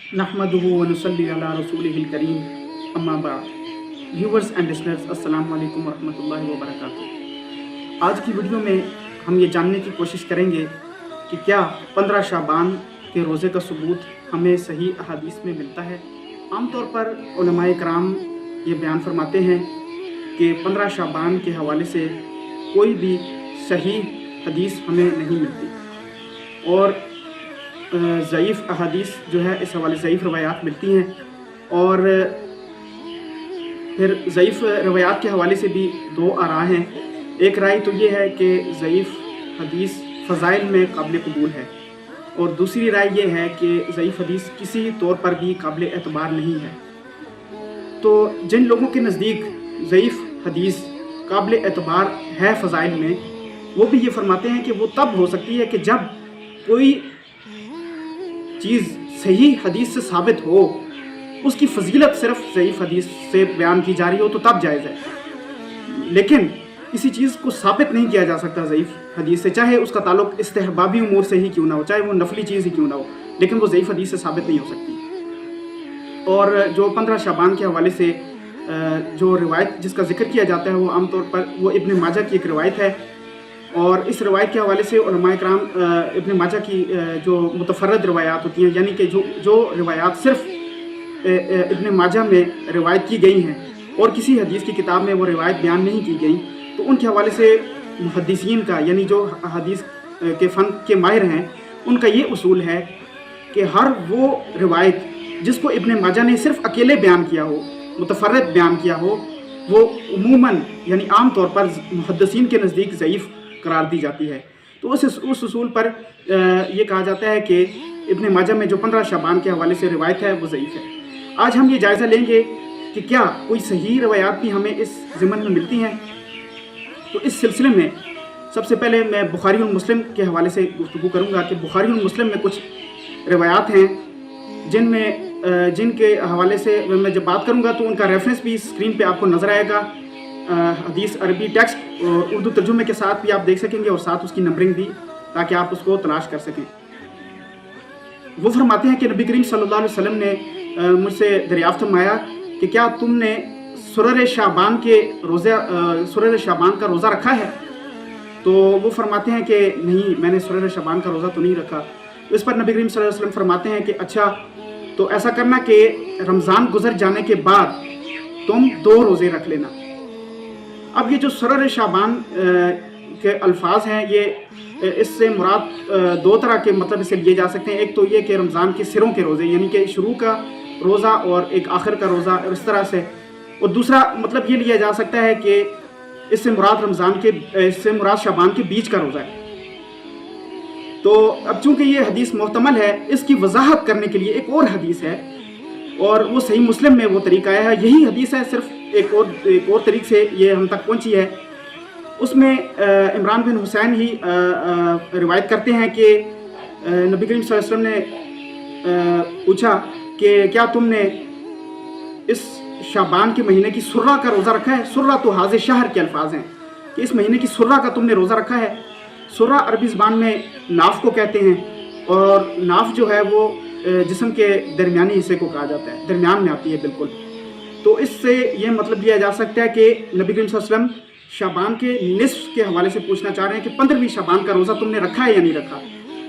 नहमदुहु व नुसल्ली अला रसूलिहिल करीम, अम्मा बाद। व्यूवर्स एंड लिसनर्स, अस्सलाम वालेकुम रहमतुल्लाहि व बरकातुहू। आज की वीडियो में हम ये जानने की कोशिश करेंगे कि क्या 15 शाबान के रोज़े का सबूत हमें सही अहादीस में मिलता है। आमतौर पर उलमाए कराम ये बयान फरमाते हैं कि 15 शाबान के हवाले से कोई भी सही हदीस हमें नहीं मिलती और ज़ईफ़ अहादीस जो है इस हवाले ज़ईफ़ रवायात मिलती हैं। और फिर ज़ईफ़ रवायात के हवाले से भी दो आरा हैं। एक राय तो ये है कि ज़ईफ़ हदीस फ़ज़ाइल में काबिल कबूल है और दूसरी राय ये है कि ज़ईफ़ हदीस किसी तौर पर भी काबिल एतबार नहीं है। तो जिन लोगों के नज़दीक ज़ईफ़ हदीस काबिल एतबार है फ़ज़ाइल में, वो भी ये फरमाते हैं कि वो तब हो सकती है कि जब कोई चीज़ सही हदीस से साबित हो, उसकी फजीलत सिर्फ ज़ईफ़ हदीस से बयान की जा रही हो तो तब जायज़ है। लेकिन किसी चीज़ को साबित नहीं किया जा सकता ज़ईफ़ हदीस से, चाहे उसका ताल्लुक़ इस्तेहबाबी उमूर से ही क्यों ना हो, चाहे वो नफली चीज़ ही क्यों ना हो, लेकिन वो ज़ईफ़ हदीस से साबित नहीं हो सकती। और जो 15 शाबान के हवाले से जो रिवायत जिसका जिक्र किया जाता है वो आमतौर पर वो इब्न माजा की एक रिवायत है। और इस रिवायत के हवाले से उलमाए कराम इब्न माजा की जो मुतफ़र्रद रिवायात होती हैं, यानी कि जो रिवायात सिर्फ इब्न माजा में रिवायत की गई हैं और किसी हदीस की किताब में वो रिवायत बयान नहीं की गई, तो उनके हवाले से मुहद्दिसीन का, यानी जो हदीस के फ़न के माहिर हैं, उनका ये उसूल है कि हर वो रिवायत जिसको इब्न माजा ने सिर्फ अकेले बयान किया हो, मुतफ़र्रद बयान किया हो, वो उमूमन यानी आम तौर पर मुहद्दिसीन के नज़दीक ज़ईफ़ करार दी जाती है। तो उस उसूल पर ये कहा जाता है कि इब्न माजा में जो 15 शाबान के हवाले से रिवायत है वो ज़ईफ़ है। आज हम ये जायज़ा लेंगे कि क्या कोई सही रवायात भी हमें इस ज़िमन में मिलती हैं। तो इस सिलसिले में सबसे पहले मैं बुखारी और मुस्लिम के हवाले से गुफ्तगू करूँगा कि बुखारी और मुस्लिम में कुछ रिवायात हैं जिनके हवाले से मैं जब बात करूँगा तो उनका रेफरेंस भी स्क्रीन पे आपको नज़र आएगा। हदीस अरबी टेक्स्ट और उर्दू तर्जुमे के साथ भी आप देख सकेंगे और साथ उसकी नंबरिंग भी, ताकि आप उसको तलाश कर सकें। वो फरमाते हैं कि नबी करीम सल्लल्लाहु अलैहि वसल्लम ने मुझसे दरियाफ्त फरमाया कि क्या तुमने सुरर शाबान का रोज़ा रखा है। तो वो फरमाते हैं कि नहीं, मैंने सुरर शाबान का रोज़ा तो नहीं रखा। तो इस पर नबी करीम सल्लल्लाहु अलैहि वसल्लम फरमाते हैं कि अच्छा, तो ऐसा करना कि रमज़ान गुजर जाने के बाद तुम 2 रोज़े रख लेना। अब ये जो सुरर शाबान के अल्फाज हैं, ये इससे मुराद 2 तरह के मतलब इसे लिए जा सकते हैं। एक तो ये कि रमज़ान के सिरों के रोज़े, यानी कि शुरू का रोज़ा और एक आखिर का रोज़ा, इस तरह से। और दूसरा मतलब ये लिया जा सकता है कि इससे मुराद शाबान के बीच का रोज़ा है। तो अब चूँकि ये हदीस मुहतमल है, इसकी वजाहत करने के लिए एक और हदीस है और वो सही मुस्लिम में वो तरीका आया है। यही हदीस है, सिर्फ एक और तरीके से ये हम तक पहुंची है। उसमें इमरान बिन हुसैन ही रिवायत करते हैं कि नबी करीम सल्लल्लाहु अलैहि वसल्लम ने पूछा कि क्या तुमने इस शाबान के महीने की सुर्रा का रोज़ा रखा है। सुर्रा तो हाज़े शहर के अल्फाज हैं कि इस महीने की सुर्रा का तुमने रोज़ा रखा है। सुर्रा अरबी ज़बान में नाफ को कहते हैं और नाफ जो है वो जिस्म के दरमियानी हिस्से को कहा जाता है, दरमियान में आती है बिल्कुल। तो इससे ये मतलब लिया जा सकता है कि नबी करीम सल्लल्लाहु अलैहि वसल्लम शाबान के निस्फ के हवाले से पूछना चाह रहे हैं कि 15वीं शाबान का रोज़ा तुमने रखा है या नहीं रखा।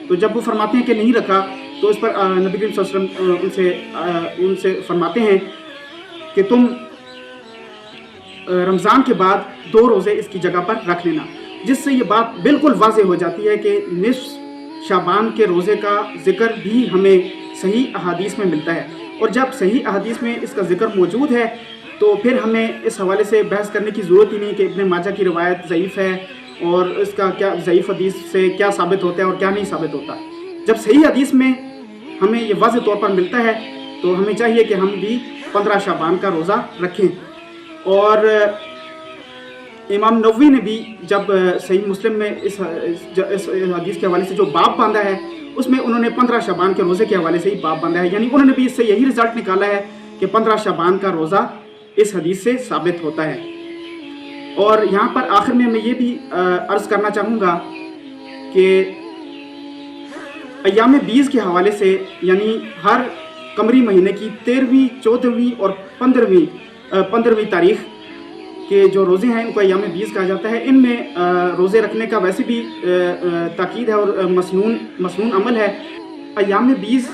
तो जब वो फरमाते हैं कि नहीं रखा, तो इस पर नबी करीम सल्लल्लाहु अलैहि वसल्लम उनसे फरमाते हैं कि तुम रमज़ान के बाद 2 रोज़े इसकी जगह पर रख लेना, जिससे ये बात बिल्कुल वाज़ेह हो जाती है कि निस्फ शाबान के रोज़े का ज़िक्र भी हमें सही अहादीस में मिलता है। और जब सही अहादीस में इसका ज़िक्र मौजूद है तो फिर हमें इस हवाले से बहस करने की ज़रूरत ही नहीं कि इब्न माजा की रिवायत ज़ईफ़ है और इसका क्या ज़ईफ़ हदीस से क्या साबित होता है और क्या नहीं साबित होता। जब सही हदीस में हमें ये वाज़ेह तौर पर मिलता है तो हमें चाहिए कि हम भी 15 शाबान का रोज़ा रखें। और इमाम नववी ने भी जब सही मुस्लिम में इस हदीस के हवाले से जो बाब बांधा है, उसमें उन्होंने 15 शाबान के रोज़े के हवाले से ही बाब बांधा है, यानी उन्होंने भी इससे यही रिज़ल्ट निकाला है कि 15 शाबान का रोज़ा इस हदीस से साबित होता है। और यहाँ पर आखिर में मैं ये भी अर्ज़ करना चाहूँगा कि अय्याम बीज़ के हवाले से, यानी हर قمری مہینے کی 13ویں 14ویں اور 15ویں تاریخ کے جو روزے ہیں ان کو ایام بیز کہا جاتا ہے. ان میں روزے رکھنے کا ویسے بھی تاکید ہے اور مسنون عمل ہے. ایام بیز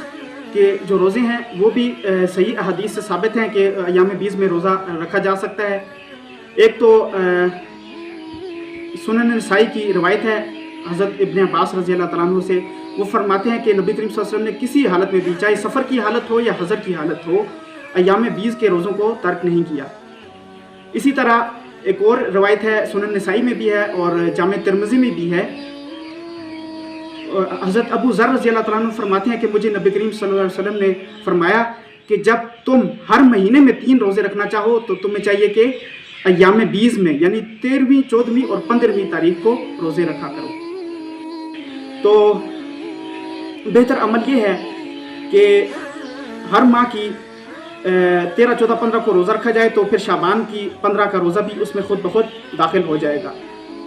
کے جو روزے ہیں وہ بھی صحیح احادیث سے ثابت ہیں کہ ایام بیز میں روزہ رکھا جا سکتا ہے. ایک تو سنن نسائی کی روایت ہے حضرت ابن عباس رضی اللہ تعالیٰ عنہ سے. وہ فرماتے ہیں کہ نبی کریم صلی اللہ علیہ وسلم نے کسی حالت میں بھی, چاہے سفر کی حالت ہو یا حضر کی حالت ہو, ایام بیز کے روزوں کو ترک نہیں کیا. اسی طرح ایک اور روایت ہے سنن نسائی میں بھی ہے اور جامع ترمذی میں بھی ہے. حضرت ابو ذر رضی اللہ تعالیٰ عنہ فرماتے ہیں کہ مجھے نبی کریم صلی اللہ علیہ وسلم نے فرمایا کہ جب تم ہر مہینے میں 3 روزے رکھنا چاہو تو تمہیں چاہیے کہ ایام بیز میں یعنی 13ویں 14ویں اور 15ویں تاریخ کو روزے رکھا کرو. تو بہتر عمل یہ ہے کہ ہر ماہ کی 13, 14, 15 کو روزہ رکھا جائے تو پھر شعبان کی 15 کا روزہ بھی اس میں خود بخود داخل ہو جائے گا.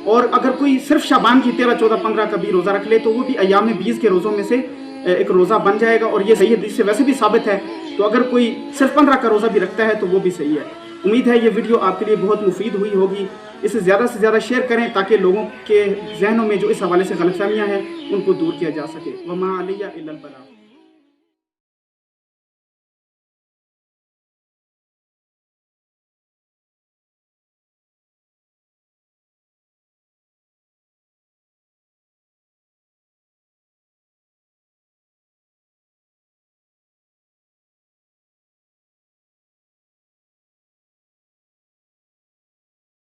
اور اگر کوئی صرف شعبان کی 13, 14, 15 کا بھی روزہ رکھ لے تو وہ بھی ایام بیز کے روزوں میں سے ایک روزہ بن جائے گا, اور یہ صحیح حدیث سے ویسے بھی ثابت ہے. تو اگر کوئی صرف 15 کا روزہ بھی رکھتا ہے تو وہ بھی صحیح ہے. امید ہے یہ ویڈیو آپ کے لیے بہت مفید ہوئی ہوگی. اسے زیادہ سے زیادہ شیئر کریں تاکہ لوگوں کے ذہنوں میں جو اس حوالے سے غلط فہمیاں ہیں ان کو دور کیا جا سکے. وما علیہ الا البلاغ.